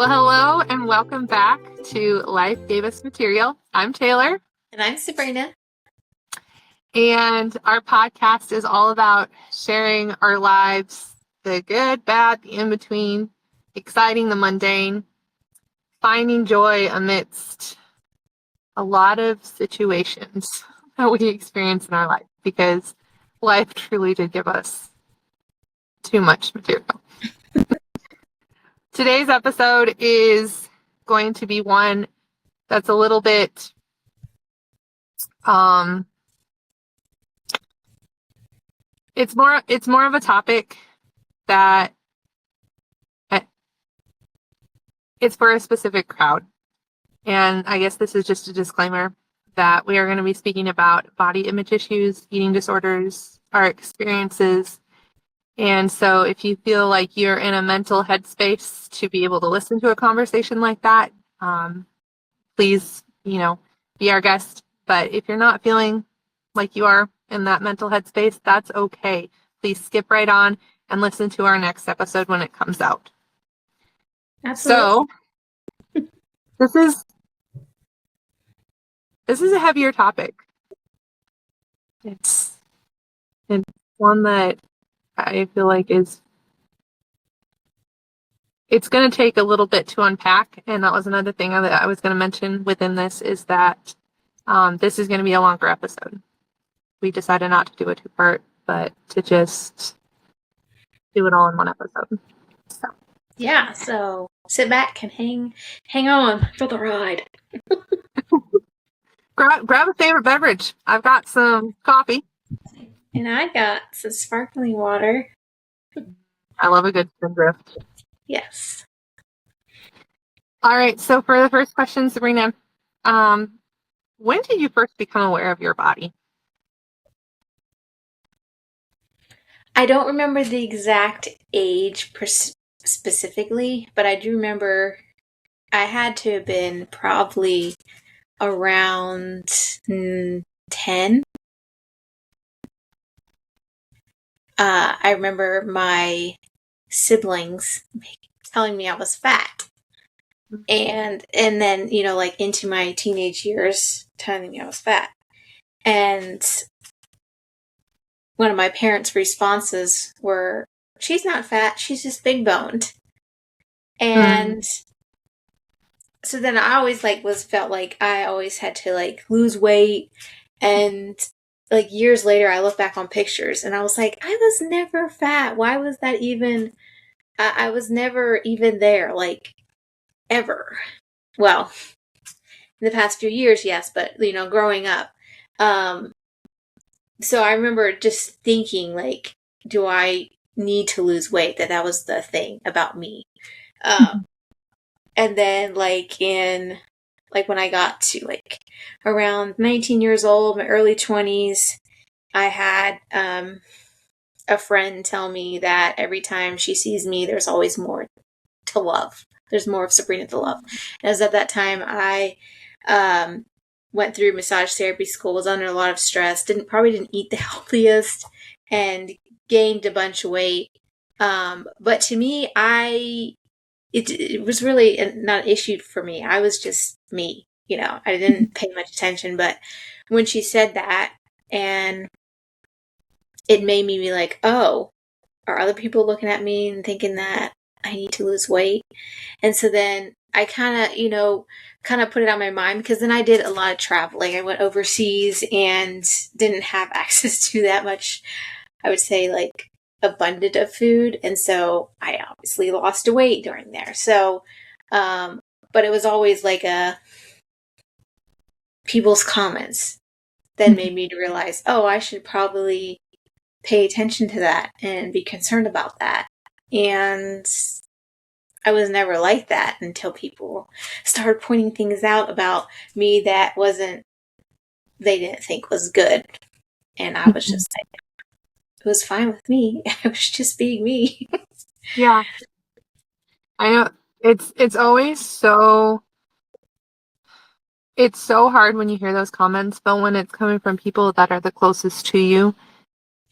Well, hello and welcome back to Life Gave Us Material. I'm Taylor. And I'm Sabrina. And our podcast is all about sharing our lives, the good, bad, the in-between, exciting, the mundane, finding joy amidst a lot of situations that we experience in our life, because life truly did give us too much material. Today's episode is going to be one that's a little bit it's more of a topic that it's for a specific crowd. And I guess this is just a disclaimer that we are going to be speaking about body image issues, eating disorders, our experiences. And so if you feel like you're in a mental headspace to be able to listen to a conversation like that, please, be our guest. But if you're not feeling like you are in that mental headspace, that's okay. Please skip right on and listen to our next episode when it comes out. Absolutely. So this is a heavier topic. It's one that I feel like it's going to take a little bit to unpack. And that was another thing that I was going to mention within this, is that this is going to be a longer episode. We decided not to do a two-part, but to just do it all in one episode. So sit back and hang on for the ride. Grab a favorite beverage. I've got some coffee. And I got some sparkling water. I love a good spindrift. Yes. All right, so for the first question, Sabrina, when did you first become aware of your body? I don't remember the exact age specifically, but I do remember I had to have been probably around 10. I remember my siblings telling me I was fat. And then, like into my teenage years, telling me I was fat. And one of my parents' responses were, "She's not fat, she's just big boned." And so then I always felt like I always had to lose weight. And years later, I look back on pictures and I was like, I was never fat. Why was that even? I was never even there, ever. Well, in the past few years, yes, but growing up. So I remember just thinking, do I need to lose weight? That was the thing about me. And then when I got to around 19 years old, my early 20s, I had a friend tell me that every time she sees me, there's always more to love. There's more of Sabrina to love. And as at that time, I went through massage therapy school, was under a lot of stress, probably didn't eat the healthiest, and gained a bunch of weight. But to me, it was really not an issue for me. I was just me, I didn't pay much attention. But when she said that, and it made me be like, oh, are other people looking at me and thinking that I need to lose weight? And so then I kind of put it on my mind, because then I did a lot of traveling. I went overseas and didn't have access to that much, I would say, abundant of food. And so I obviously lost weight during there. So, but it was always people's comments that made me realize, oh, I should probably pay attention to that and be concerned about that. And I was never like that until people started pointing things out about me that they didn't think was good. And I was just like, it was fine with me. I was just being me. Yeah. I know it's always so hard when you hear those comments, but when it's coming from people that are the closest to you,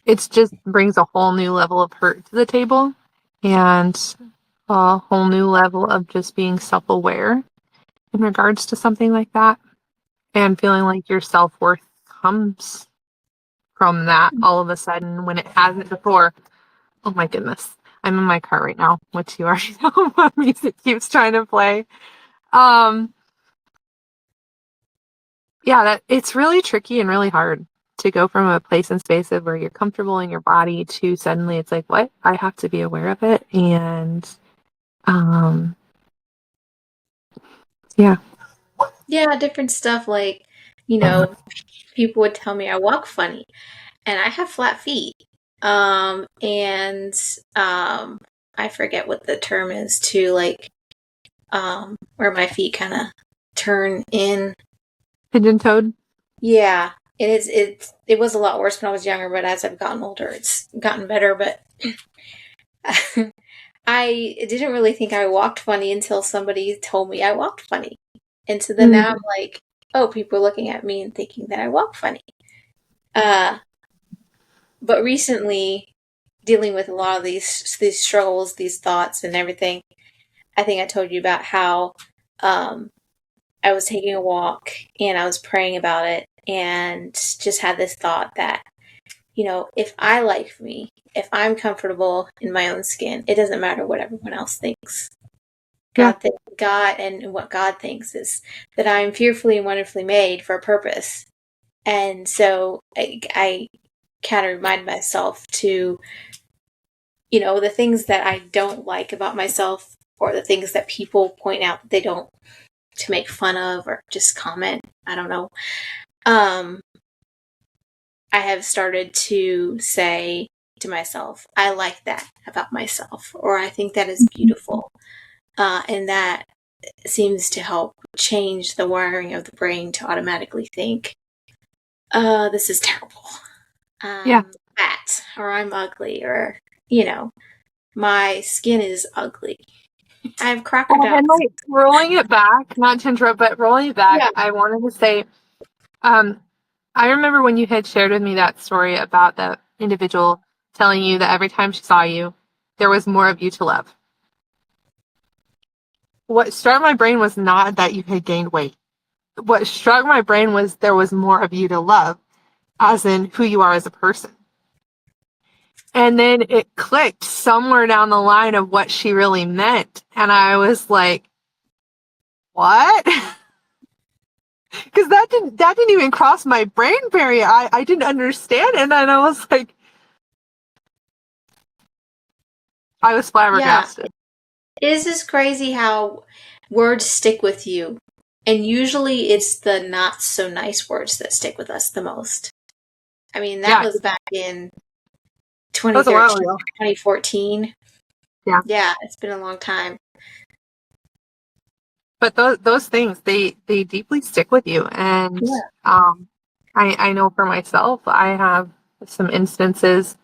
it just brings a whole new level of hurt to the table. And a whole new level of just being self-aware in regards to something like that, and feeling like your self-worth comes from that all of a sudden when it hasn't before. Oh my goodness. I'm in my car right now, which you already know my music keeps trying to play. Um, yeah, that it's really tricky and really hard to go from a place and space of where you're comfortable in your body to suddenly it's like, what? I have to be aware of it. And um, yeah. Yeah, different stuff like, people would tell me I walk funny and I have flat feet. And I forget what the term is too, like where my feet kind of turn in. Pigeon toed. Yeah, it was a lot worse when I was younger, but as I've gotten older, it's gotten better. But I didn't really think I walked funny until somebody told me I walked funny. And so then now I'm like, oh, people are looking at me and thinking that I walk funny. But recently, dealing with a lot of these struggles, these thoughts, and everything, I think I told you about how I was taking a walk and I was praying about it and just had this thought that, if I like me, if I'm comfortable in my own skin, it doesn't matter what everyone else thinks. Yeah. God and what God thinks is that I'm fearfully and wonderfully made for a purpose. And so I kind of remind myself to, the things that I don't like about myself or the things that people point out that they don't, to make fun of or just comment. I don't know. I have started to say to myself, I like that about myself, or I think that is beautiful. And that seems to help change the wiring of the brain to automatically think, this is terrible. Yeah. Fat, or I'm ugly, or, my skin is ugly. I have crocodile. And like rolling it back, not to interrupt, but rolling it back, Yeah. I wanted to say, I remember when you had shared with me that story about the individual telling you that every time she saw you, there was more of you to love. What struck my brain was not that you had gained weight. What struck my brain was there was more of you to love, as in who you are as a person. And then it clicked somewhere down the line of what she really meant. And I was like, what? Because that didn't even cross my brain barrier. I didn't understand it. And then I was like, I was Yeah. flabbergasted. It is just crazy how words stick with you. And usually it's the not so nice words that stick with us the most. I mean, that Yeah, was back in that was a while 2013, ago. 2014. Yeah. Yeah, it's been a long time. But those things, they deeply stick with you. And Yeah. I know for myself, I have some instances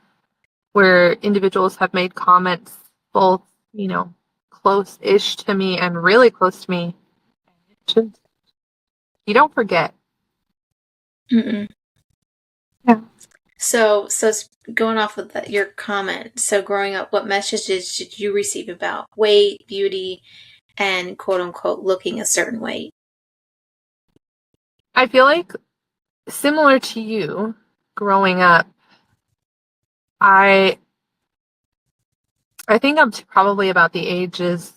where individuals have made comments both, close-ish to me and really close to me. Just, you don't forget. Mm-mm. Yeah. So it's going off with your comment. So growing up, what messages did you receive about weight, beauty, and quote unquote looking a certain way? I feel like similar to you, growing up, I I think up to probably about the ages,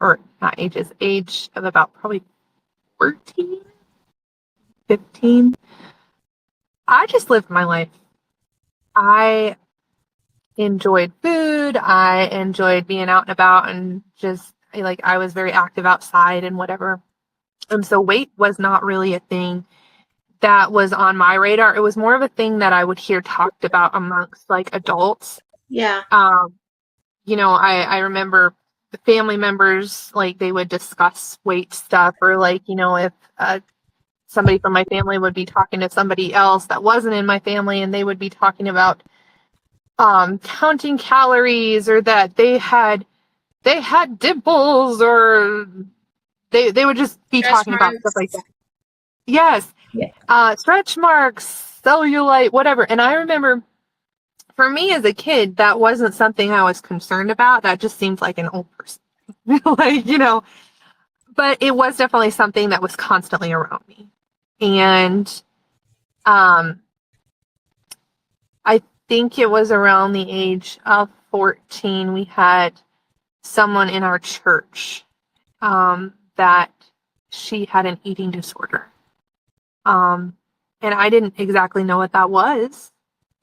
or not ages, age of about probably 14, 15. I just lived my life. I enjoyed food. I enjoyed being out and about and just like I was very active outside and whatever. And so weight was not really a thing that was on my radar. It was more of a thing that I would hear talked about amongst like adults. Yeah. I remember the family members, like they would discuss weight stuff, or like, if somebody from my family would be talking to somebody else that wasn't in my family and they would be talking about counting calories, or that they had dimples, or they would just be Stretch talking about stuff like marks. that. Yes. Yeah. Stretch marks, cellulite, whatever. And I remember for me as a kid, that wasn't something I was concerned about. That just seemed like an old person. Like, but it was definitely something that was constantly around me. And um, I think it was around the age of 14, we had someone in our church that she had an eating disorder. And I didn't exactly know what that was.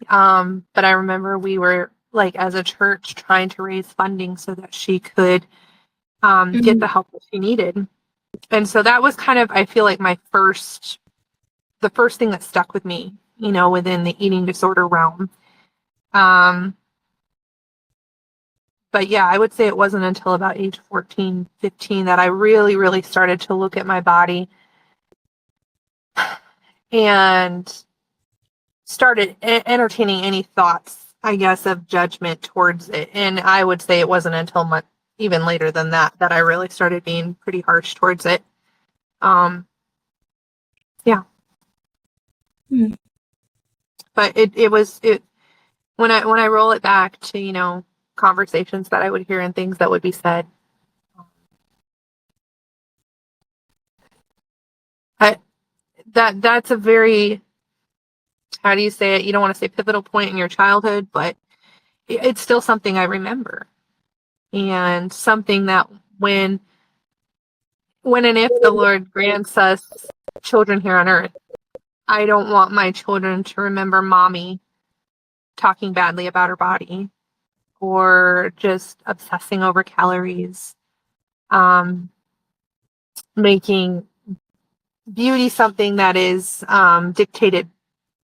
But I remember we were, like, as a church, trying to raise funding so that she could get the help that she needed. And so that was kind of, I feel like, the first thing that stuck with me, within the eating disorder realm. But yeah, I would say it wasn't until about age 14, 15 that I really, really started to look at my body and started entertaining any thoughts, I guess, of judgment towards it. And I would say it wasn't until much even later than that I really started being pretty harsh towards it. Yeah. But it was when I roll it back to, conversations that I would hear and things that would be said. That's a very, how do you say it? You don't want to say pivotal point in your childhood, but it's still something I remember. And something that when and if the Lord grants us children here on earth, I don't want my children to remember mommy talking badly about her body or just obsessing over calories, making beauty something that is dictated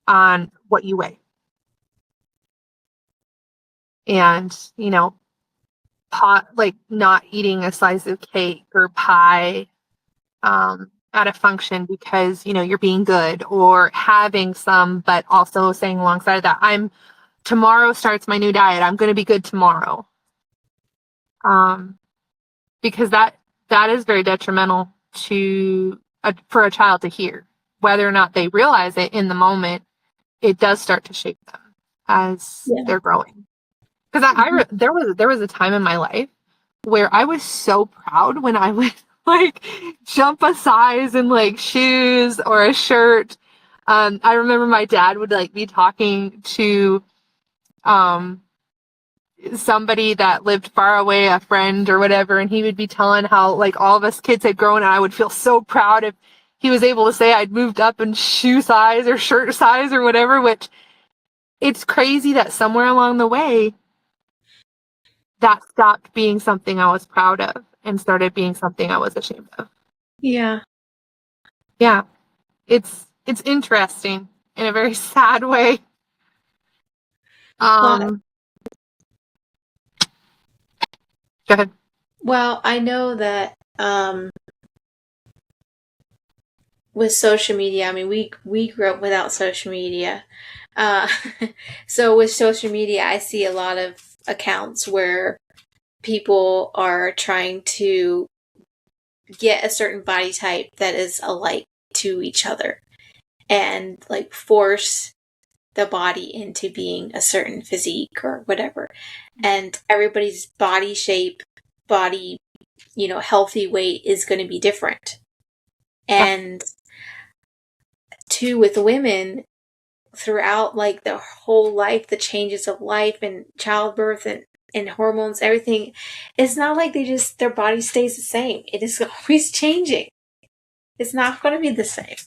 on what you weigh. And, like not eating a slice of cake or pie at a function because, you're being good, or having some, but also saying alongside of that, tomorrow starts my new diet. I'm going to be good tomorrow. Because that is very detrimental for a child to hear, whether or not they realize it in the moment. It does start to shape them as they're growing. Because there was a time in my life where I was so proud when I would like jump a size in like shoes or a shirt. I remember my dad would like be talking to somebody that lived far away, a friend or whatever, and he would be telling how like all of us kids had grown, and I would feel so proud if he was able to say I'd moved up in shoe size or shirt size or whatever, which it's crazy that somewhere along the way that stopped being something I was proud of and started being something I was ashamed of. Yeah. Yeah. It's interesting in a very sad way. Go ahead. Well, I know that with social media, I mean, we grew up without social media. So with social media, I see a lot of accounts where people are trying to get a certain body type that is alike to each other and like force the body into being a certain physique or whatever. And everybody's body shape, body, healthy weight is going to be different. And too, with women, throughout like their whole life, the changes of life and childbirth and hormones, everything, it's not like their body stays the same. It is always changing. It's not going to be the same.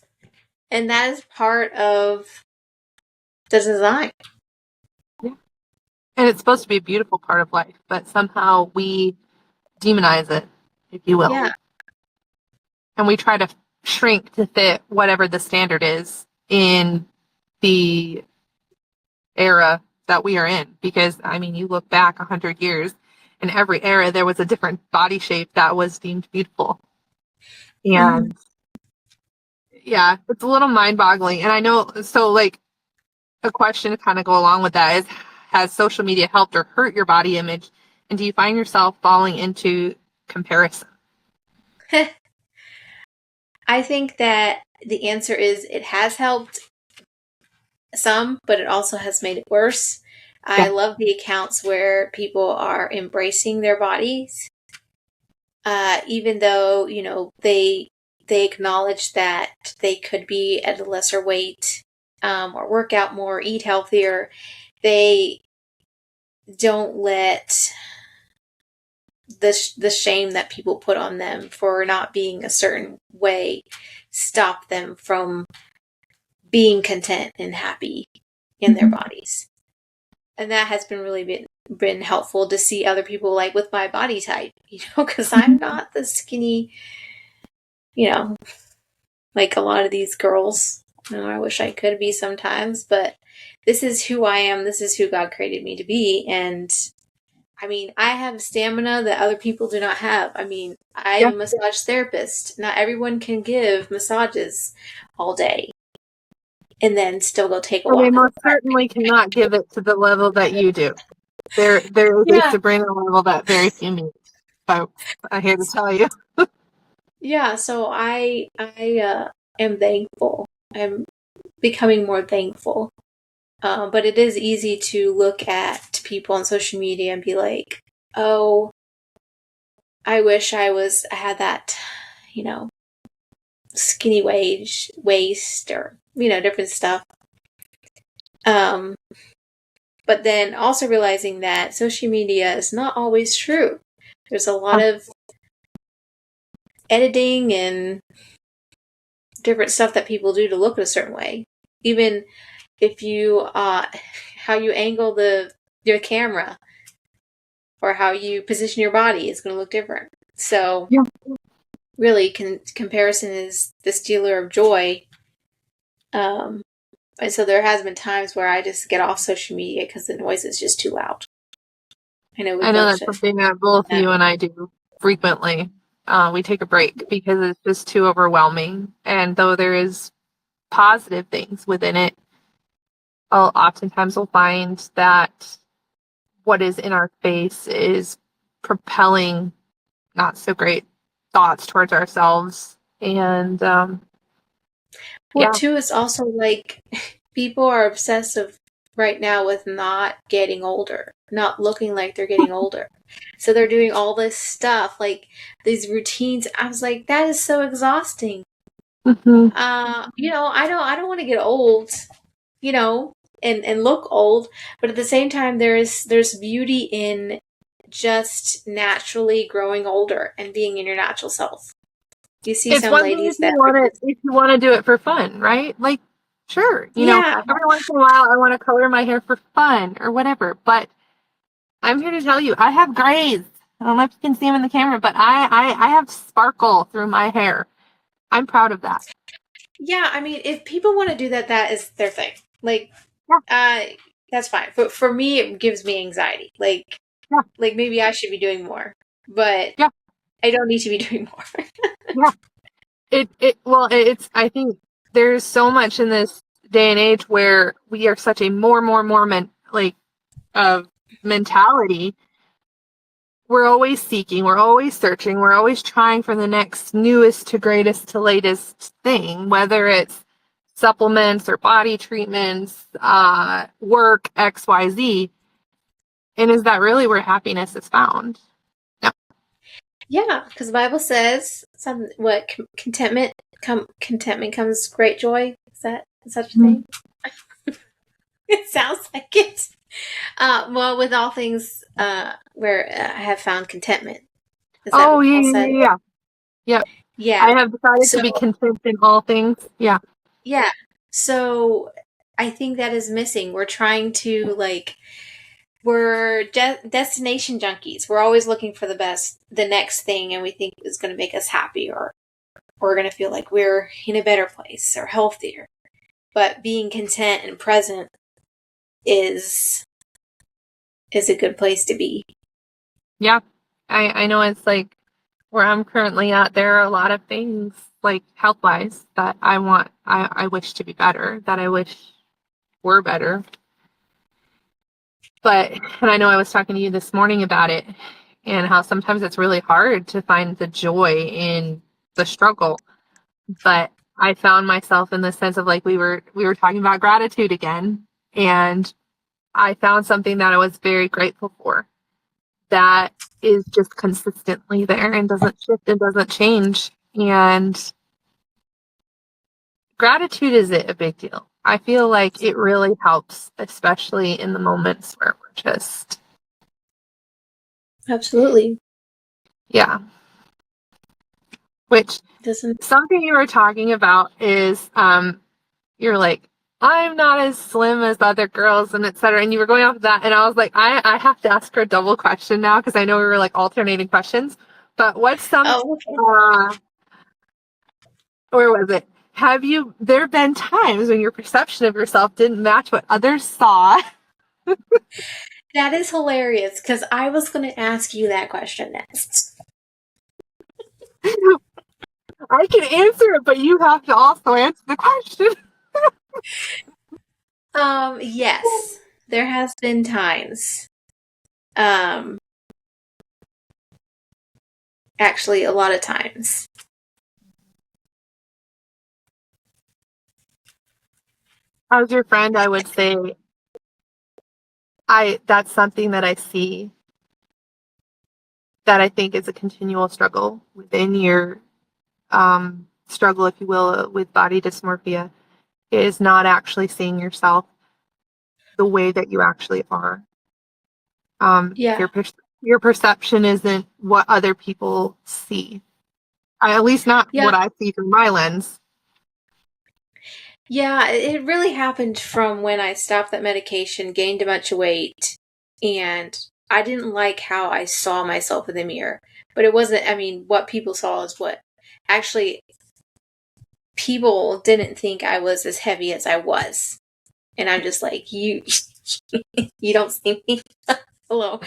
And that is part of the design. Yeah. And it's supposed to be a beautiful part of life, but somehow we demonize it, if you will. Yeah. And we try to shrink to fit whatever the standard is in the era that we are in. Because, I mean, you look back 100 years, in every era, there was a different body shape that was deemed beautiful. And yeah, it's a little mind-boggling. And I know, so like, a question to kind of go along with that is, has social media helped or hurt your body image? And do you find yourself falling into comparison? I think that the answer is it has helped some, but it also has made it worse. I love the accounts where people are embracing their bodies, even though, they acknowledge that they could be at a lesser weight, or work out more, eat healthier. They don't let the shame that people put on them for not being a certain way stop them from being content and happy in their bodies. And that has been really been helpful to see other people like with my body type, because I'm not the skinny, like a lot of these girls. I wish I could be sometimes, but this is who I am. This is who God created me to be. And I have stamina that other people do not have. I'm a massage therapist. Not everyone can give massages all day and then still go take a Well, walk they in the most park. certainly cannot give it to the level that you do. There is a Yeah. Sabrina level that very few meet. So I'm here to tell you. Yeah, so I am thankful. I'm becoming more thankful. But it is easy to look at people on social media and be like, "Oh, I wish I had that, skinny waist or different stuff." Um, but then also realizing that social media is not always true. There's a lot of editing and different stuff that people do to look a certain way. Even if you how you angle your camera or how you position your body is going to look different. So really, comparison is the stealer of joy. And so there has been times where I just get off social media because the noise is just too loud. I know we I know both that's should. something that both you and I do frequently. We take a break because it's just too overwhelming. And though there is positive things within it, oftentimes we'll find that what is in our face is propelling not so great thoughts towards ourselves. And Well, too, it's also like people are obsessive right now with not getting older, not looking like they're getting older. So they're doing all this stuff, like these routines. I was like, that is so exhausting. mhm. I don't want to get old, and look old, but at the same time, there's beauty in just naturally growing older and being in your natural self. You see It's some one thing ladies that are just, if you want to do it for fun, right? Like, sure, yeah, every once in a while I want to color my hair for fun or whatever. But I'm here to tell you, I have grays. I don't know if you can see them in the camera, but I have sparkle through my hair. I'm proud of that. yeah. If people want to do that, that is their thing. Like, Yeah, uh, that's fine. But for me, it gives me anxiety. yeah, Like maybe I should be doing more, but yeah, I don't need to be doing more. yeah. It's I think there's so much in this day and age where we are such a more of mentality. We're always seeking, we're always searching, we're always trying for the next newest to greatest to latest thing, whether it's supplements or body treatments, work, XYZ. And is that really where happiness is found? No. Yeah, because the Bible says some what contentment comes great joy. Is that such a thing? It sounds like it. Well, with all things, where I have found contentment. Is that Oh, what yeah, Paul yeah, said? yeah, yeah. Yep. Yeah. I have decided to So be content in all things. Yeah. yeah. So I think that is missing. We're trying to we're destination junkies. We're always looking for the next thing, and we think is going to make us happy, or we're going to feel like we're in a better place or healthier. But being content and present is a good place to be. Yeah. I know it's like where I'm currently at, there are a lot of things like health wise that I wish to be better, that I wish were better. And I know I was talking to you this morning about it and how sometimes it's really hard to find the joy in the struggle. But I found myself in the sense of like we were talking about gratitude again. And I found something that I was very grateful for that is just consistently there and doesn't shift and doesn't change. And gratitude is a big deal. I feel like it really helps, especially in the moments where we're just, Absolutely. yeah. Which Doesn't. something you were talking about is you're like, I'm not as slim as the other girls and etc. And you were going off of that. And I was like, I have to ask her a double question now because I know we were like alternating questions. But what's some, Oh, okay. where was it? There been times when your perception of yourself didn't match what others saw? That is hilarious because I was going to ask you that question next. I can answer it, but you have to also answer the question. Yes, there has been times. Actually, a lot of times. As your friend, I would say that's something that I see that I think is a continual struggle within your struggle, if you will, with body dysmorphia, is not actually seeing yourself the way that you actually are. Yeah. Your perception isn't what other people see. At least not Yeah. what I see through my lens. Yeah, it really happened from when I stopped that medication, gained a bunch of weight, and I didn't like how I saw myself in the mirror. But it wasn't, I mean, what people saw is what actually people didn't think I was as heavy as I was. And I'm just like, you you don't see me. Hello.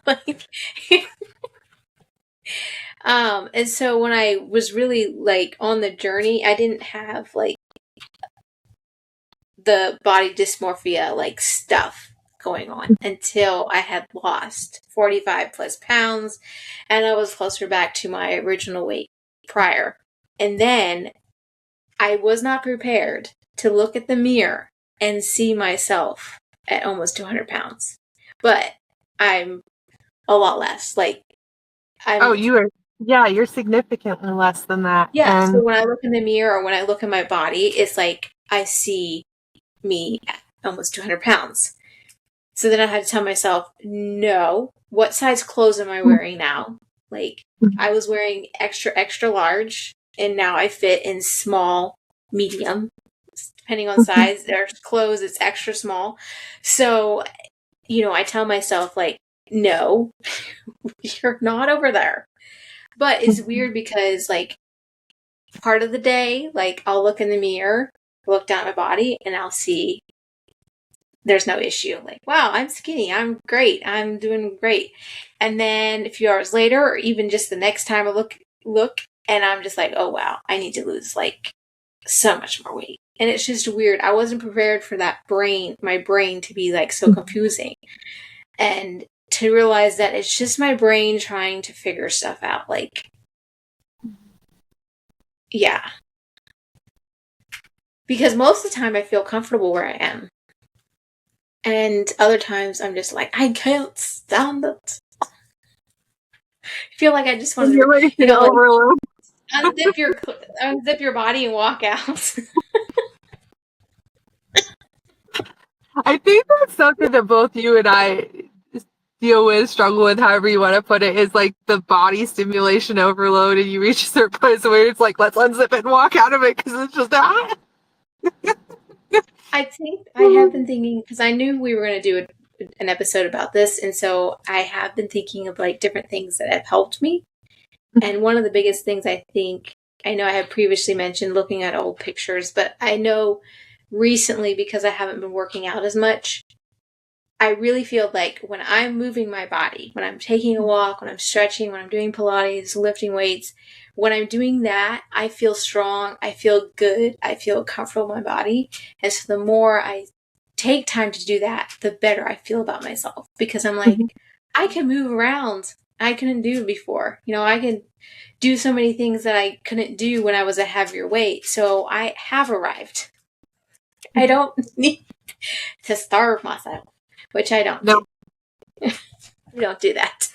Like, and so when I was really like on the journey, I didn't have like the body dysmorphia like stuff going on until I had lost 45 plus pounds and I was closer back to my original weight prior. And then I was not prepared to look at the mirror and see myself at almost 200 pounds. But I'm a lot less. Like, Oh, I'm, you're significantly less than that. yeah. So And when I look in the mirror or when I look at my body, it's like I see me at almost 200 pounds. So then I had to tell myself, no, what size clothes am I wearing now? Like, I was wearing extra, extra large, and now I fit in small, medium, depending on size. There's clothes, it's extra small. So, I tell myself, like, no, you're not over there. But it's weird because, like, part of the day, like, I'll look in the mirror, look down at my body, and I'll see there's no issue. Like, wow, I'm skinny. I'm great. I'm doing great. And then a few hours later, or even just the next time I look, and I'm just like, oh wow, I need to lose like so much more weight. And it's just weird. I wasn't prepared for my brain to be like so confusing. And to realize that it's just my brain trying to figure stuff out. Like, yeah. Because most of the time I feel comfortable where I am. And other times I'm just like, I can't stand it. I feel like I just want to, stimulation like overload. unzip your body and walk out. I think that's something that both you and I deal with, struggle with, however you want to put it, is like the body stimulation overload, and you reach a certain place where it's like, let's unzip it and walk out of it because it's just I think I have been thinking because I knew we were going to do an episode about this, and so I have been thinking of like different things that have helped me. And one of the biggest things I know I have previously mentioned looking at old pictures, but I know recently because I haven't been working out as much, I really feel like when I'm moving my body, when I'm taking a walk, when I'm stretching, when I'm doing Pilates, lifting weights, when I'm doing that, I feel strong, I feel good, I feel comfortable in my body. And so the more I take time to do that, the better I feel about myself because I'm like, I can move around. I couldn't do before. I can do so many things that I couldn't do when I was a heavier weight. So I have arrived. I don't need to starve myself, which I don't No, do. We don't do that.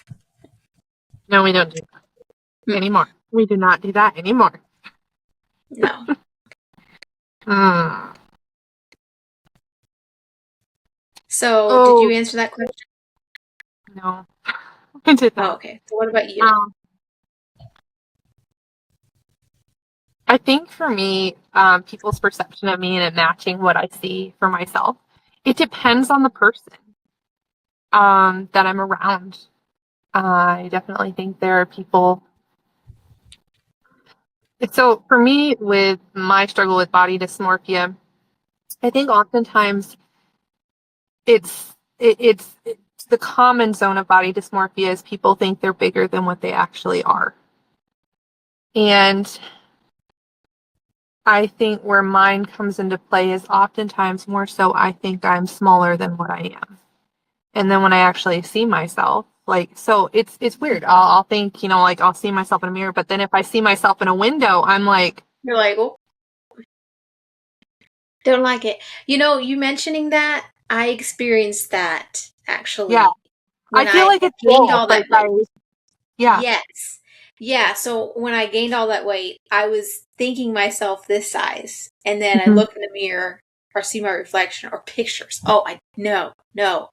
no, we don't do that anymore. We do not do that anymore. No. Mm. So, did you Oh, answer that question? no, I did Oh, not. okay. So, what about you? Um, I think for me, people's perception of me and it matching what I see for myself, it depends on the person that I'm around. I definitely think there are people. So for me, with my struggle with body dysmorphia, I think oftentimes it's the common zone of body dysmorphia is people think they're bigger than what they actually are. And I think where mine comes into play is oftentimes more so I think I'm smaller than what I am. And then when I actually see myself, like, so it's weird. I'll think, like I'll see myself in a mirror, but then if I see myself in a window, I'm like, You're like, oh, don't like it. You mentioning that, I experienced that yeah, actually I when feel I like it's gained both. all Like that weight. yeah. Yes. Yeah. So when I gained all that weight, I was thinking myself this size. And then I Mhm. look in the mirror or see my reflection or pictures. Oh, no.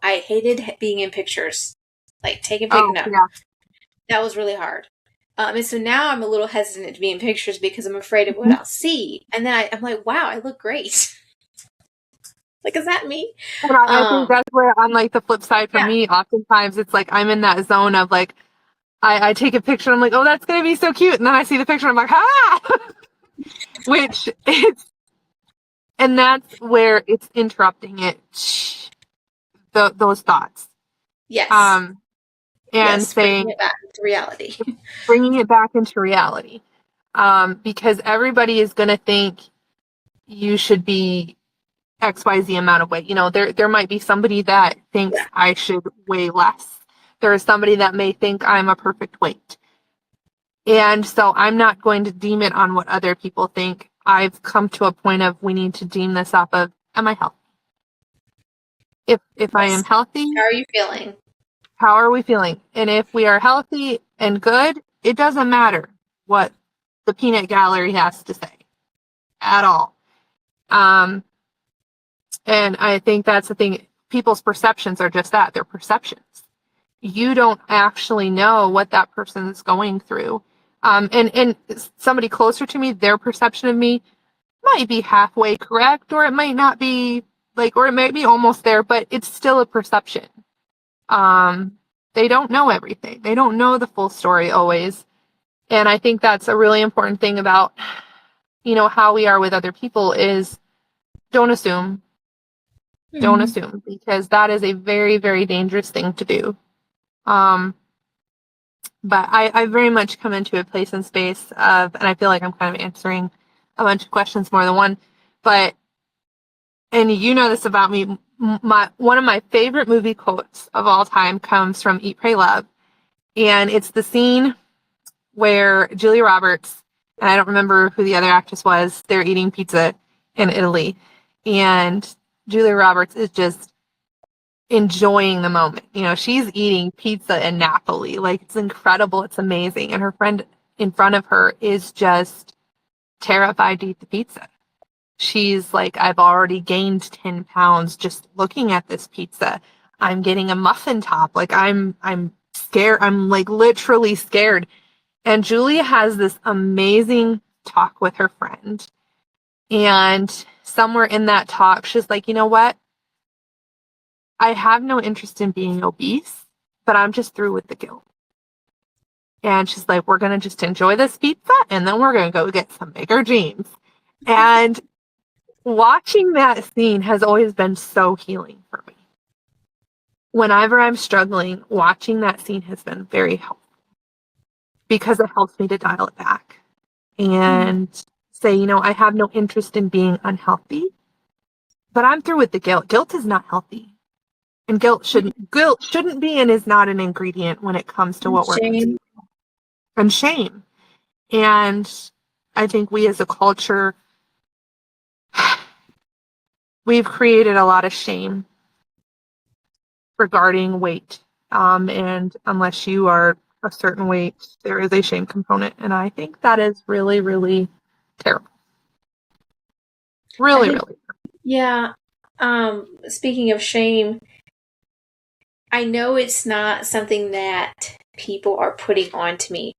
I hated being in pictures, like taking pic. Oh, No, yeah. that was really hard. And so now I'm a little hesitant to be in pictures because I'm afraid of what Mhm. I'll see. And then I'm like, wow, I look great. Like, is that me? And I think Um, that's where, on like the flip side for yeah. me, oftentimes it's like I'm in that zone of like, I take a picture, I'm like, oh, that's going to be so cute. And then I see the picture, I'm like, ah, which it's, and that's where it's interrupting it, those thoughts, Yes. um, and Yes. Bringing saying, it back to reality. bringing it back into reality. Because everybody is going to think you should be XYZ amount of weight. There might be somebody that thinks Yeah. I should weigh less. There is somebody that may think I'm a perfect weight. And so I'm not going to deem it on what other people think. I've come to a point of we need to deem this off of, am I healthy? If I am Yes. healthy, How are you feeling? how are we feeling? And if we are healthy and good, it doesn't matter what the peanut gallery has to say at all. Um, and I think that's the thing. People's perceptions are just that, they're perceptions. You don't actually know what that person is going through. And somebody closer to me, their perception of me might be halfway correct, or it might not be, like, or it might be almost there, but it's still a perception. Um, they don't know everything. They don't know the full story always. And I think that's a really important thing about, how we are with other people is don't assume, don't Hmm. assume, because that is a very, very dangerous thing to do. Um, But I very much come into a place and space of, and I feel like I'm kind of answering a bunch of questions more than one, but, and you know this about me, one of my favorite movie quotes of all time comes from Eat, Pray, Love. And it's the scene where Julia Roberts, and I don't remember who the other actress was, they're eating pizza in Italy. And Julia Roberts is just enjoying the moment. She's eating pizza in Napoli. Like, it's incredible. It's amazing. And her friend in front of her is just terrified to eat the pizza. She's like, I've already gained 10 pounds just looking at this pizza. I'm getting a muffin top. Like, I'm scared. I'm like literally scared. And Julia has this amazing talk with her friend. And somewhere in that talk, she's like, you know what? I have no interest in being obese, but I'm just through with the guilt. And she's like, we're going to just enjoy this pizza and then we're going to go get some bigger jeans. And watching that scene has always been so healing for me. Whenever I'm struggling, watching that scene has been very helpful because it helps me to dial it back and say, I have no interest in being unhealthy, but I'm through with the guilt. Guilt is not healthy. And guilt shouldn't be and is not an ingredient when it comes to what we're going to do. Shame. And shame. And I think we as a culture, we've created a lot of shame regarding weight. And unless you are a certain weight, there is a shame component. And I think that is really, really terrible. I Really, think, really. yeah. Speaking of shame, I know it's not something that people are putting onto me,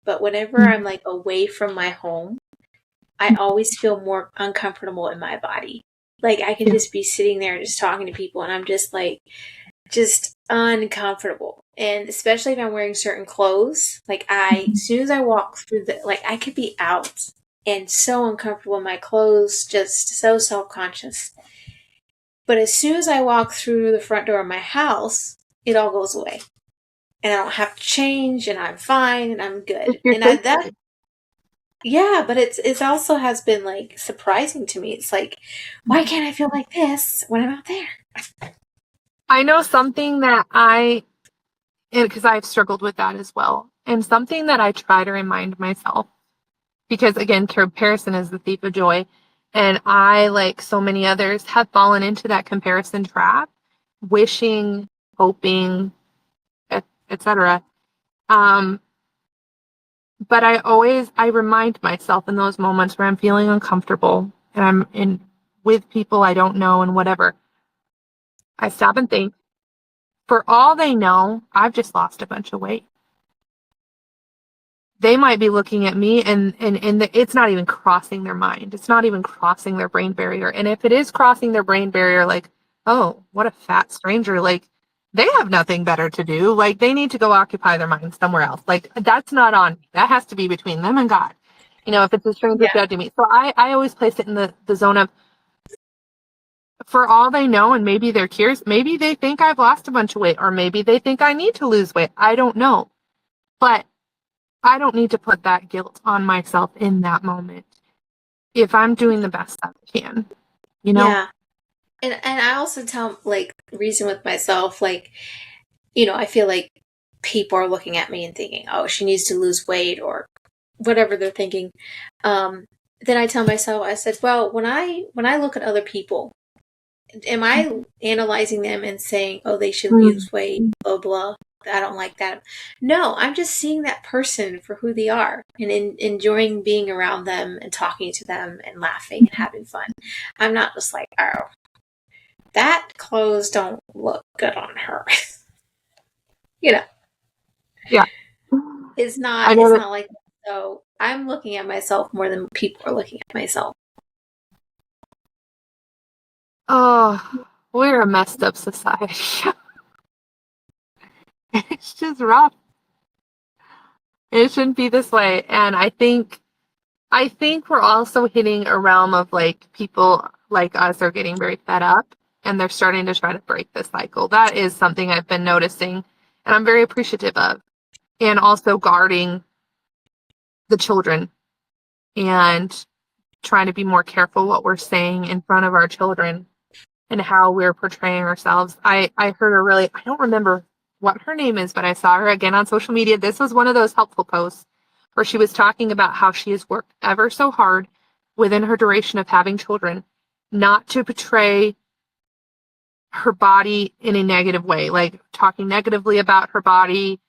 but whenever I'm like away from my home, I always feel more uncomfortable in my body. Like I can Yeah. just be sitting there just talking to people and I'm just like, just uncomfortable. And especially if I'm wearing certain clothes, like as soon as I walk through like I could be out and so uncomfortable in my clothes, just so self-conscious. But as soon as I walk through the front door of my house, it all goes away. And I don't have to change and I'm fine and I'm good. You're And safe. that yeah, but it's also has been like surprising to me. It's like, why can't I feel like this when I'm out there? I know something that because I've struggled with that as well. And something that I try to remind myself, because again, comparison is the thief of joy. And I, like so many others, have fallen into that comparison trap, wishing, hoping, etc. Um, but I remind myself in those moments where I'm feeling uncomfortable and I'm in with people I don't know and whatever. I stop and think, for all they know, I've just lost a bunch of weight. They might be looking at me and it's not even crossing their mind. It's not even crossing their brain barrier. And if it is crossing their brain barrier, like, oh, what a fat stranger, like they have nothing better to do. Like they need to go occupy their mind somewhere else. Like that's not on me. That has to be between them and God. If it's a stranger Yeah. judging me. So I always place it in the zone of, for all they know, and maybe they're curious, maybe they think I've lost a bunch of weight, or maybe they think I need to lose weight. I don't know. But I don't need to put that guilt on myself in that moment if I'm doing the best that I can, you know? Yeah. And I also reason with myself, I feel like people are looking at me and thinking, oh, she needs to lose weight or whatever they're thinking. Then I tell myself, I said, well, when I look at other people, am I analyzing them and saying, oh, they should Mm. lose weight, blah, blah. I don't like that. No, I'm just seeing that person for who they are and enjoying being around them and talking to them and laughing and having fun. I'm not just like, oh, that clothes don't look good on her. you know, Yeah. it's I not know it's that. not like that. So I'm looking at myself more than people are looking at myself. Oh, we're a messed up society. It's just rough. It shouldn't be this way. And I think we're also hitting a realm of like people like us are getting very fed up and they're starting to try to break the cycle. That is something I've been noticing and I'm very appreciative of. And also guarding the children and trying to be more careful what we're saying in front of our children and how we're portraying ourselves. I heard I don't remember what her name is, but I saw her again on social media. This was one of those helpful posts where she was talking about how she has worked ever so hard within her duration of having children not to portray her body in a negative way, like talking negatively about her body,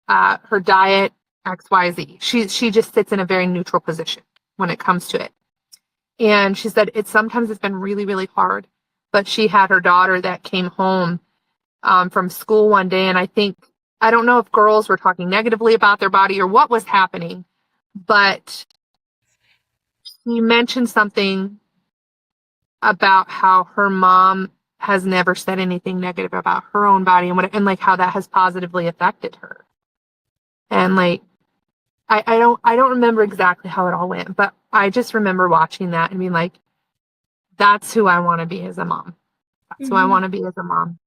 her diet, XYZ. She just sits in a very neutral position when it comes to it. And she said sometimes it's been really, really hard. But she had her daughter that came home from school one day, and I don't know if girls were talking negatively about their body or what was happening, but she mentioned something about how her mom has never said anything negative about her own body and like how that has positively affected her. And like I don't remember exactly how it all went, but I just remember watching that and being like, that's who I want to be as a mom. That's who I Mm-hmm. want to be as a mom.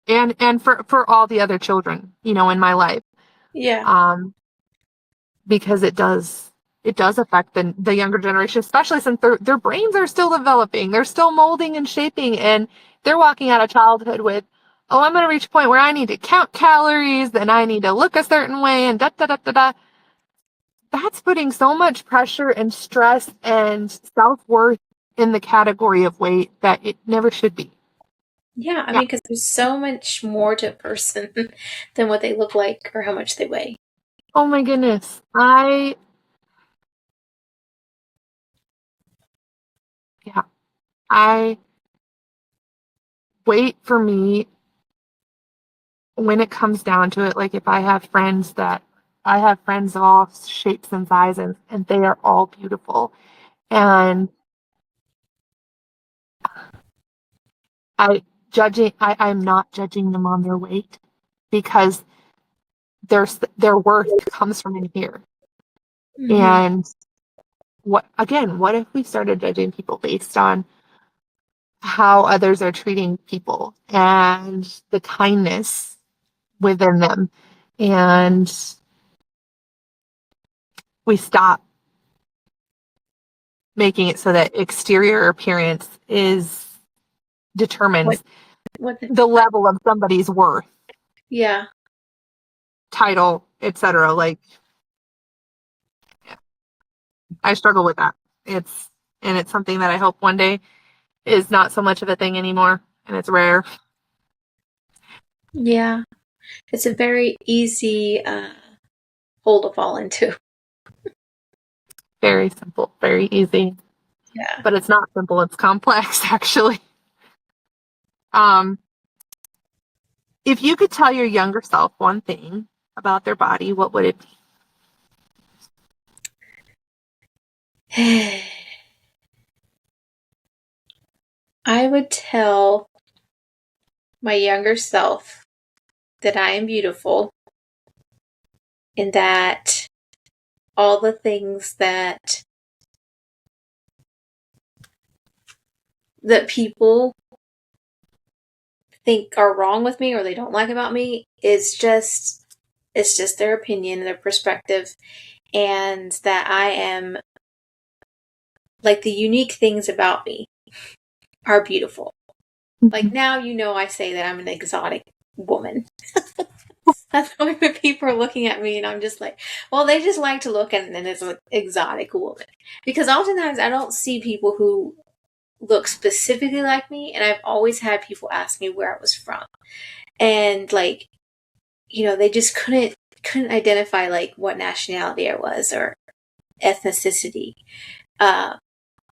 And for all the other children, in my life. Yeah. Um, because it does affect the younger generation, especially since their brains are still developing. They're still molding and shaping and they're walking out of childhood with, oh, I'm going to reach a point where I need to count calories, then I need to look a certain way and da da da da da. That's putting so much pressure and stress and self-worth in the category of weight that it never should be. Yeah, I Yeah. mean, because there's so much more to a person than what they look like or how much they weigh. Oh my goodness. Yeah, I weight for me, when it comes down to it, like if I have friends of all shapes and sizes, and they are all beautiful. And I'm not judging them on their weight, because their worth comes from in here. Mm-hmm. And what if we started judging people based on how others are treating people and the kindness within them? And we stop making it so that exterior appearance What? determines What? the level of somebody's worth, Yeah. title, etc. Like, I struggle with that. It's something that I hope one day is not so much of a thing anymore, and it's rare. Yeah. It's a very easy hole to fall into. Very simple, very easy, Yeah. but it's not simple. It's complex, actually. Um, if you could tell your younger self one thing about their body, what would it be? I would tell my younger self that I am beautiful and that all the things that people think are wrong with me or they don't like about me is just it's just their opinion, their perspective, and that I am like the unique things about me are beautiful. Like now, I say that I'm an exotic woman. That's why when people are looking at me and I'm just like, well, they just like to look at it as an exotic woman. Because oftentimes I don't see people who look specifically like me, and I've always had people ask me where I was from. And like, they just couldn't identify like what nationality I was or ethnicity. Uh,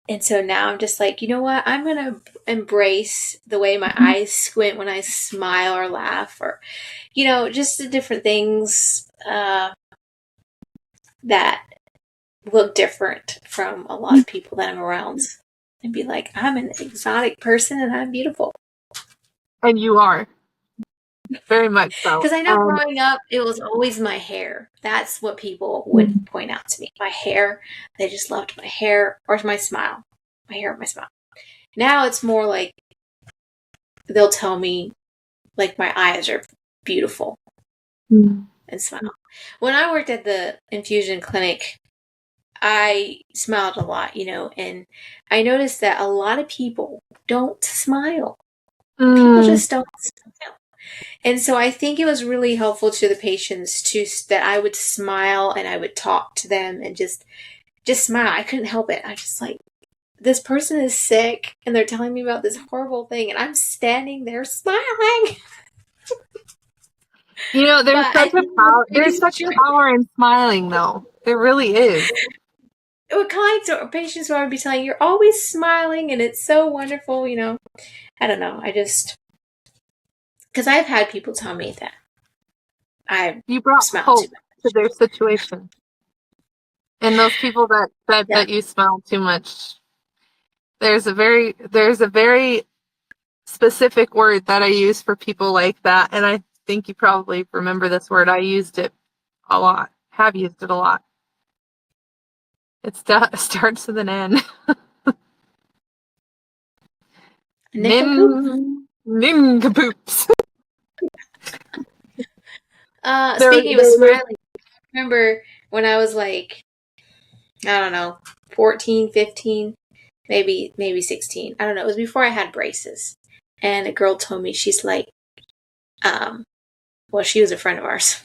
and so now I'm just like, you know what? I'm going to embrace the way my eyes squint when I smile or laugh, or, just the different things that look different from a lot of people that I'm around. And be like, I'm an exotic person and I'm beautiful. And you are. Very much so. Because I know growing up, it was always my hair. That's what people would point out to me. My hair. They just loved my hair or my smile. My hair or my smile. Now it's more like they'll tell me, like, my eyes are beautiful and smile. When I worked at the infusion clinic, I smiled a lot, and I noticed that a lot of people don't smile. People just don't smile. And so I think it was really helpful to the patients that I would smile and I would talk to them and just smile. I couldn't help it. I just like, this person is sick and they're telling me about this horrible thing and I'm standing there smiling. There's such power in smiling, though. There really is. Clients or patients would be telling you, you're always smiling and it's so wonderful, I don't know. Because I've had people tell me that you brought hope to their situation. And those people that you smile too much, there's a very specific word that I use for people like that, and I think you probably remember this word. I used it a lot. Have used it a lot. It starts with an N. Nincompoops. Speaking of smiling, I remember when I was like, I don't know, 14, 15, maybe 16. I don't know. It was before I had braces. And a girl told me, she's like, well, she was a friend of ours.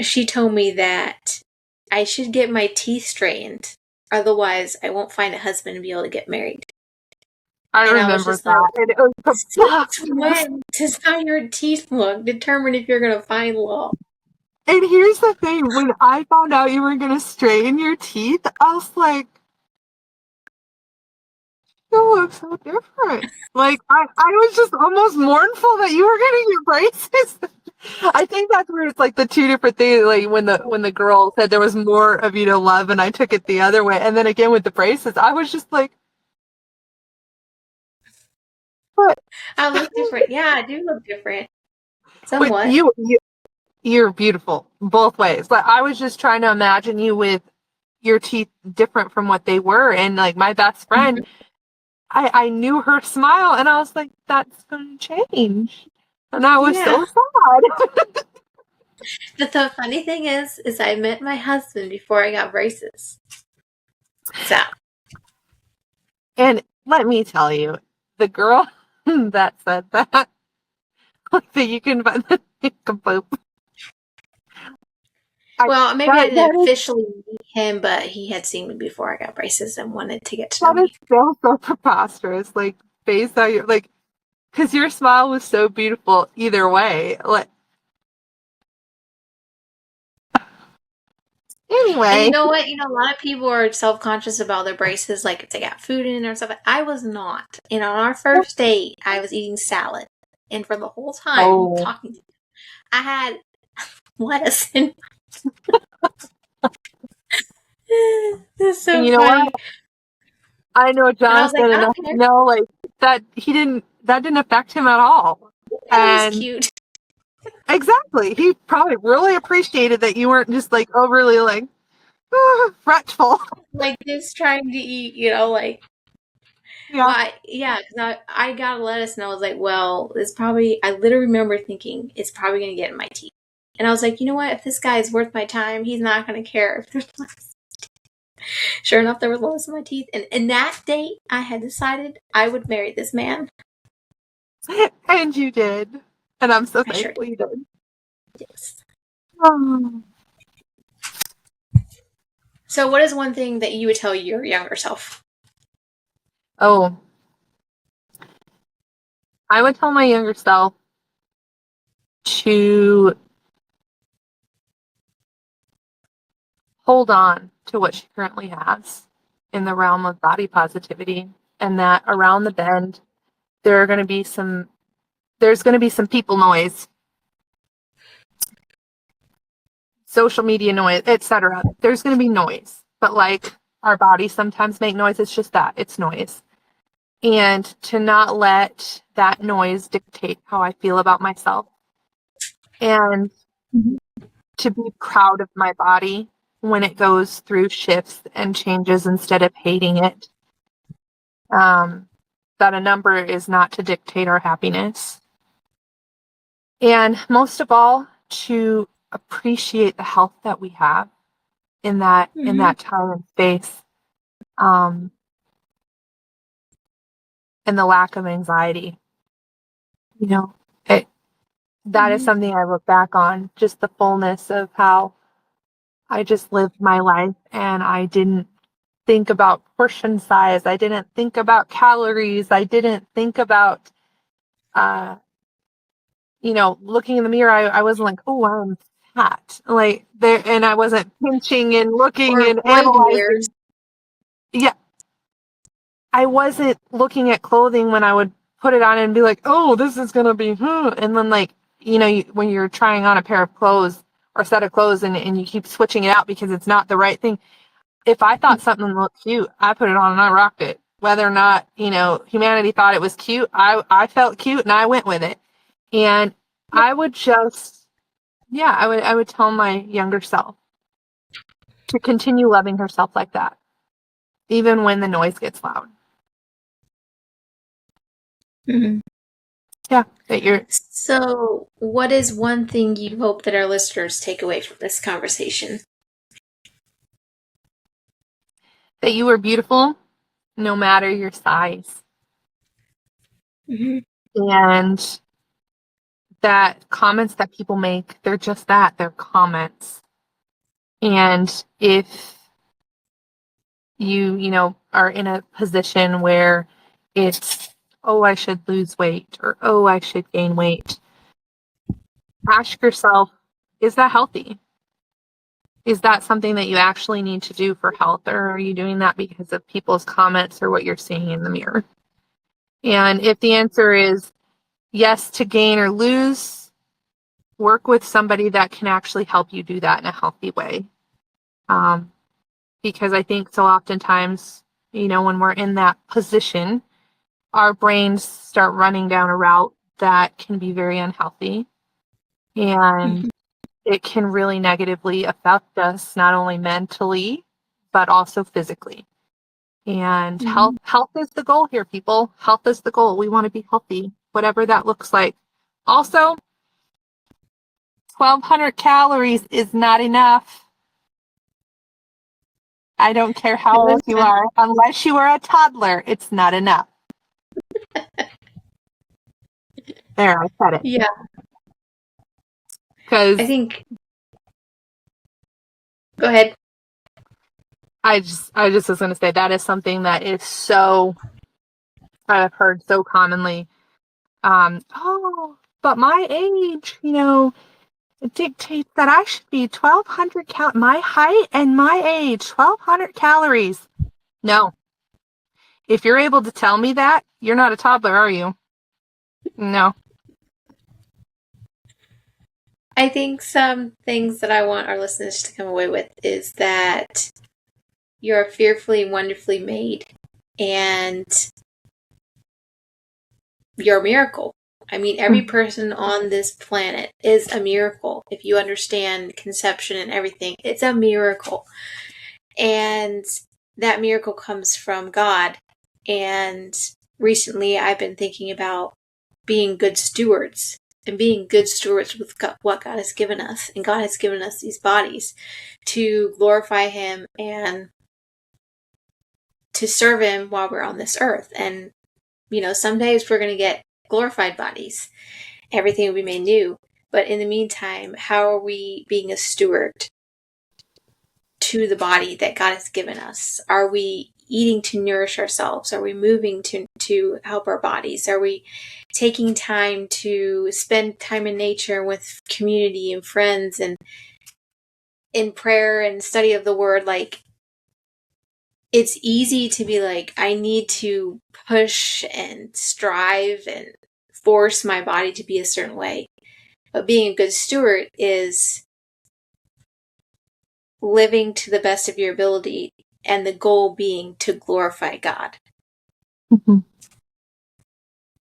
She told me that I should get my teeth straightened Otherwise, I won't find a husband and be able to get married. I And I was remember just like, that. And it was the 6 box. when does how your teeth look determine if you're gonna find love. And here's the thing, when I found out you were gonna straighten your teeth, I was like, you look so different. Like I was just almost mournful that you were getting your braces. I think that's where it's like the two different things, like when the girl said there was more of you to love and I took it the other way. And then again with the braces, I was just like, what? I look different. Yeah, I do look different. But Somewhat. you're beautiful both ways. But I was just trying to imagine you with your teeth different from what they were. And like my best friend, I knew her smile and I was like, that's going to change. And I was Yeah. so sad. But the funny thing is I met my husband before I got braces. So And let me tell you, the girl that said that, like that you can find the poop. well, maybe I didn't That officially meet him, but he had seen me before I got braces and wanted to get to know is me. still so preposterous. Like, based on your, like, because your smile was so beautiful either way. Like, And you anyway, know what? A lot of people are self conscious about their braces, like if they got food in it or stuff. I was not. And on our first date, I was eating salad. And for the whole time oh, talking to him, I had lettuce in. That's and so you know what? funny. I know And I was like, Jonathan I enough don't to care. know, like, that didn't affect him at all. It was And cute. exactly, he probably really appreciated that you weren't just like overly like, fretful. Like just trying to eat, like, Yeah. well, yeah, 'cause I got a lettuce and I was like, well, it's probably, I literally remember thinking it's probably going to get in my teeth. And I was like, you know what? If this guy is worth my time, he's not going to care if there's lettuce. Sure enough, there was lettuce in my teeth. And in that date, I had decided I would marry this man. And you did. And I'm so I sure thankful you did. did. Yes. Um, So, what is one thing that you would tell your younger self? oh, I would tell my younger self to hold on to what she currently has in the realm of body positivity, and that around the bend there are going to be some there's going to be some people noise, social media noise, etc. There's going to be noise, but like our bodies sometimes make noise, it's just that, it's noise. And to not let that noise dictate how I feel about myself, and to be proud of my body when it goes through shifts and changes instead of hating it. That a number is not to dictate our happiness. And most of all, to appreciate the health that we have in Mm-hmm. that time and space, um, and the lack of anxiety. You know, it, that is Mm-hmm. something I look back on, just the fullness of how I just lived my life and I didn't think about portion size. I didn't think about calories. I didn't think about, uh, looking in the mirror. I wasn't like, oh, I'm fat. Like there, and I wasn't pinching and looking Or and avoiding mirrors. analyzing. Yeah, I wasn't looking at clothing when I would put it on and be like, oh, this is gonna be, and then like, when you're trying on a pair of clothes or a set of clothes and you keep switching it out because it's not the right thing. If I thought something looked cute, I put it on and I rocked it. Whether or not, humanity thought it was cute, I felt cute and I went with it. And I would just, yeah, I would tell my younger self to continue loving herself like that, even when the noise gets loud. Mm-hmm. Yeah, that So, what is one thing you hope that our listeners take away from this conversation? you are beautiful no matter your size. Mm-hmm. And that comments that people make, they're just that, they're comments. And if you are in a position where it's, oh, I should lose weight, or oh, I should gain weight. Ask yourself, is that healthy? Is that something that you actually need to do for health, or are you doing that because of people's comments or what you're seeing in the mirror? And if the answer is yes to gain or lose, work with somebody that can actually help you do that in a healthy way. Because I think so oftentimes, when we're in that position, our brains start running down a route that can be very unhealthy. And it can really negatively affect us, not only mentally, but also physically. And health is the goal here, people. Health is the goal. We want to be healthy, whatever that looks like. Also, 1,200 calories is not enough. I don't care how old you are. Unless you are a toddler, it's not enough. There, I said it. Yeah. Because I think. Go ahead. I just was going to say that is something that is so, I've heard so commonly. Oh, but my age, it dictates that I should be 1,200 my height and my age, 1,200 calories. No. If you're able to tell me that, you're not a toddler, are you? No. I think some things that I want our listeners to come away with is that you're fearfully and wonderfully made, and you're a miracle. I mean, every person on this planet is a miracle. If you understand conception and everything, it's a miracle. And that miracle comes from God. And recently I've been thinking about being good stewards and being good stewards with what God has given us. And God has given us these bodies to glorify Him and to serve Him while we're on this earth. And, some days we're going to get glorified bodies. Everything will be made new. But in the meantime, how are we being a steward to the body that God has given us? Are we eating to nourish ourselves? Are we moving to help our bodies? Are we taking time to spend time in nature with community and friends and in prayer and study of the word? Like, it's easy to be like, I need to push and strive and force my body to be a certain way. But being a good steward is living to the best of your ability, and the goal being to glorify God.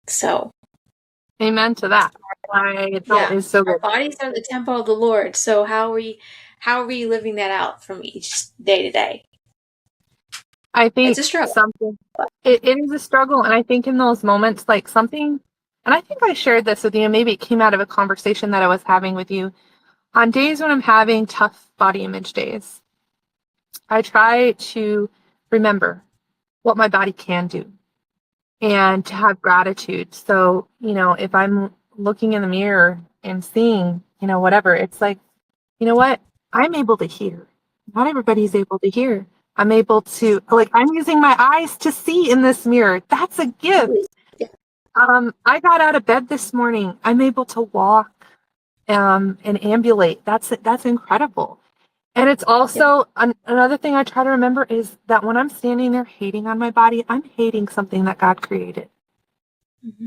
So, amen to that. That is so good. Our bodies are the temple of the Lord. So how are we living that out from each day to day? I think it's a struggle. It is a struggle, and I think in those moments, like something, and I think I shared this with you, maybe it came out of a conversation that I was having with you. On days when I'm having tough body image days, I try to remember what my body can do and to have gratitude. So, if I'm looking in the mirror and seeing, whatever, it's like, you know what? I'm able to hear. Not everybody's able to hear. I'm able to, I'm using my eyes to see in this mirror. That's a gift. I got out of bed this morning. I'm able to walk and ambulate. That's incredible. And it's also another thing I try to remember is that when I'm standing there hating on my body, I'm hating something that God created.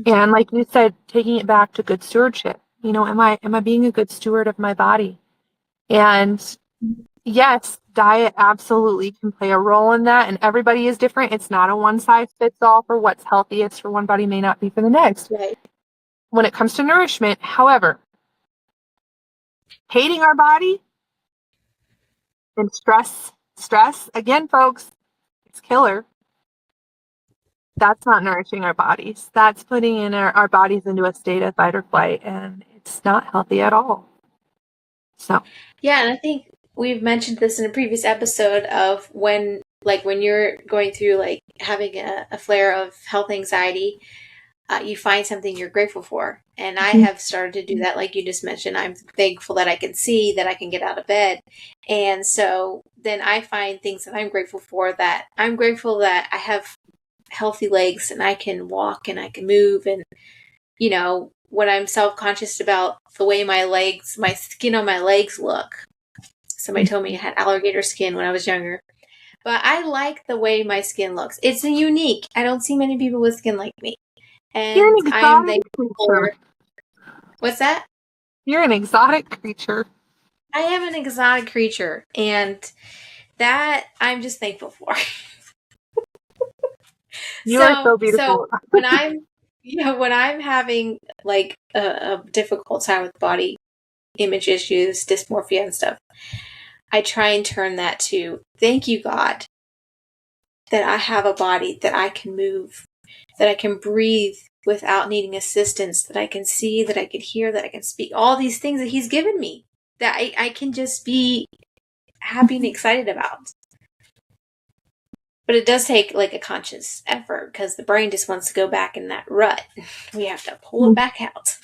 And like you said, taking it back to good stewardship. Am I being a good steward of my body? And yes, diet absolutely can play a role in that. And everybody is different. It's not a one size fits all for what's healthiest for one body may not be for the next. Right. When it comes to nourishment, however, hating our body and stress, again, folks, it's killer. That's not nourishing our bodies. That's putting in our bodies into a state of fight or flight, and it's not healthy at all. So, yeah, and I think we've mentioned this in a previous episode of when you're going through like having a flare of health anxiety, you find something you're grateful for. And I Mhm. have started to do that, like you just mentioned. I'm thankful that I can see, that I can get out of bed. And so then I find things that I'm grateful for, that I'm grateful that I have healthy legs and I can walk and I can move. And, when I'm self-conscious about the way my skin on my legs look, somebody told me I had alligator skin when I was younger. But I like the way my skin looks. It's unique. I don't see many people with skin like me. You're And an I am exotic thankful creature. for, what's that? You're an exotic creature. I am an exotic creature, and that I'm just thankful for. You are so So beautiful. when I'm having like a difficult time with body image issues, dysmorphia and stuff, I try and turn that to thank you, God, that I have a body, that I can move, that I can breathe without needing assistance, that I can see, that I can hear, that I can speak, all these things that He's given me, that I can just be happy and excited about. But it does take like a conscious effort because the brain just wants to go back in that rut. We have to pull it back out.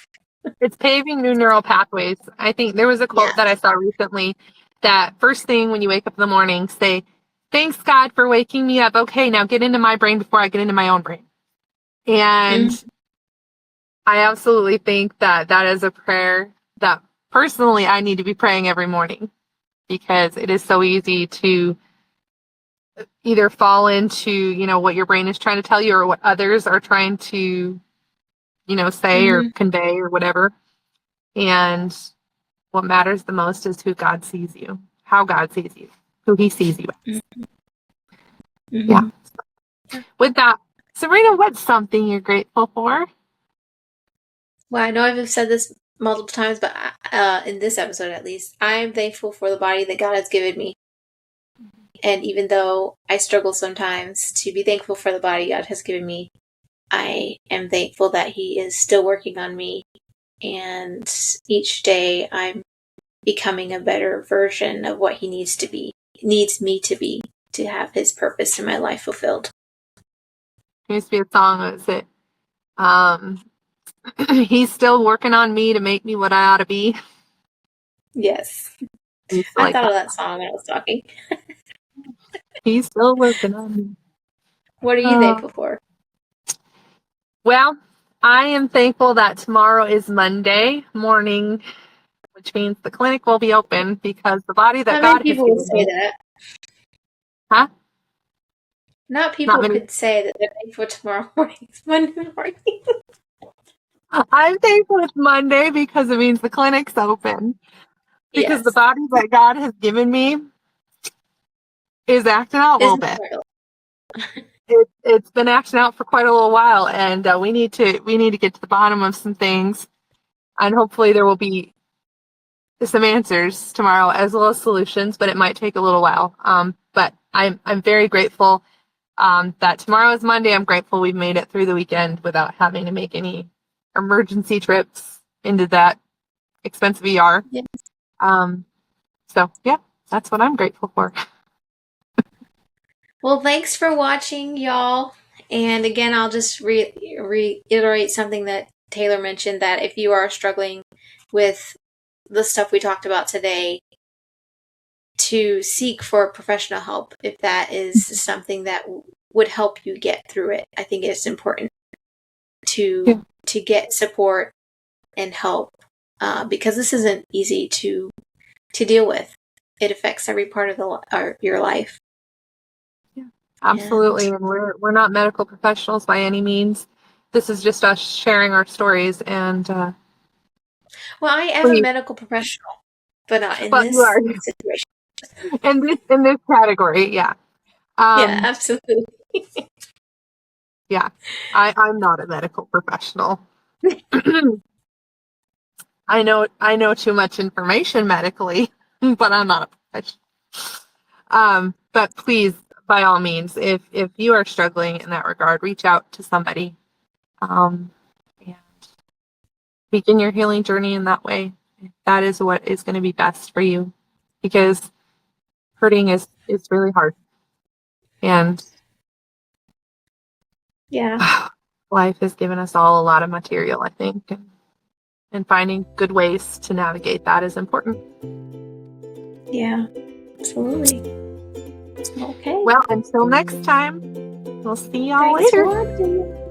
It's paving new neural pathways. I think there was a Yeah. quote that I saw recently that first thing when you wake up in the morning, say, thanks God for waking me up. Okay, now get into my brain before I get into my own brain. And Mm-hmm. I absolutely think that that is a prayer that personally I need to be praying every morning because it is so easy to either fall into, what your brain is trying to tell you or what others are trying to, say or Mm-hmm. convey or whatever. And what matters the most is who God sees you, how God sees you, who He sees you as. Yeah. Mm-hmm. With that, Sabrina, what's something you're grateful for? Well, I know I've said this multiple times, but in this episode at least, I'm thankful for the body that God has given me. And even though I struggle sometimes to be thankful for the body God has given me, I am thankful that He is still working on me. And each day I'm becoming a better version of what He needs me to be, to have His purpose in my life fulfilled. There used to be a song that said, um, He's still working on me to make me what I ought to be. Yes. I used to I like thought of that. that song when I was talking. He's still working on me. What are you thankful for? Well, I am thankful that tomorrow is Monday morning, which means the clinic will be open because the body that Not many God has people would given say me, that. huh? Not Not people many. could say that they're thankful tomorrow morning. It's Monday morning. I'm thankful it's Monday because it means the clinic's open. Because the Yes. body that God has given me is acting out a little Isn't bit. that It's been acting out for quite a little while, and we need to get to the bottom of some things, and hopefully there will be some answers tomorrow as well as solutions, but it might take a little while. But I'm very grateful that tomorrow is Monday. I'm grateful we've made it through the weekend without having to make any emergency trips into that expensive ER. Yeah. So yeah, that's what I'm grateful for. Well, thanks for watching, y'all. And again, I'll just reiterate something that Taylor mentioned, that if you are struggling with the stuff we talked about today, to seek for professional help if that is something that would help you get through it. I think it's important Yeah. to get support and help because this isn't easy to deal with. It affects every part of your life. Absolutely, And and we're not medical professionals by any means. This is just us sharing our stories, and well, I am a please, medical professional, but not in well, you are this situation. in this category, yeah, Yeah, um, absolutely. yeah. I'm not a medical professional. I know too much information medically, but I'm not a professional. But please, by all means, if you are struggling in that regard, reach out to somebody. And begin your healing journey in that way. That is what is going to be best for you because hurting is really hard. And Yeah. life has given us all a lot of material, I think, and finding good ways to navigate that is important. Yeah, absolutely. Okay. Well, until next time, we'll see y'all Thanks later. for watching.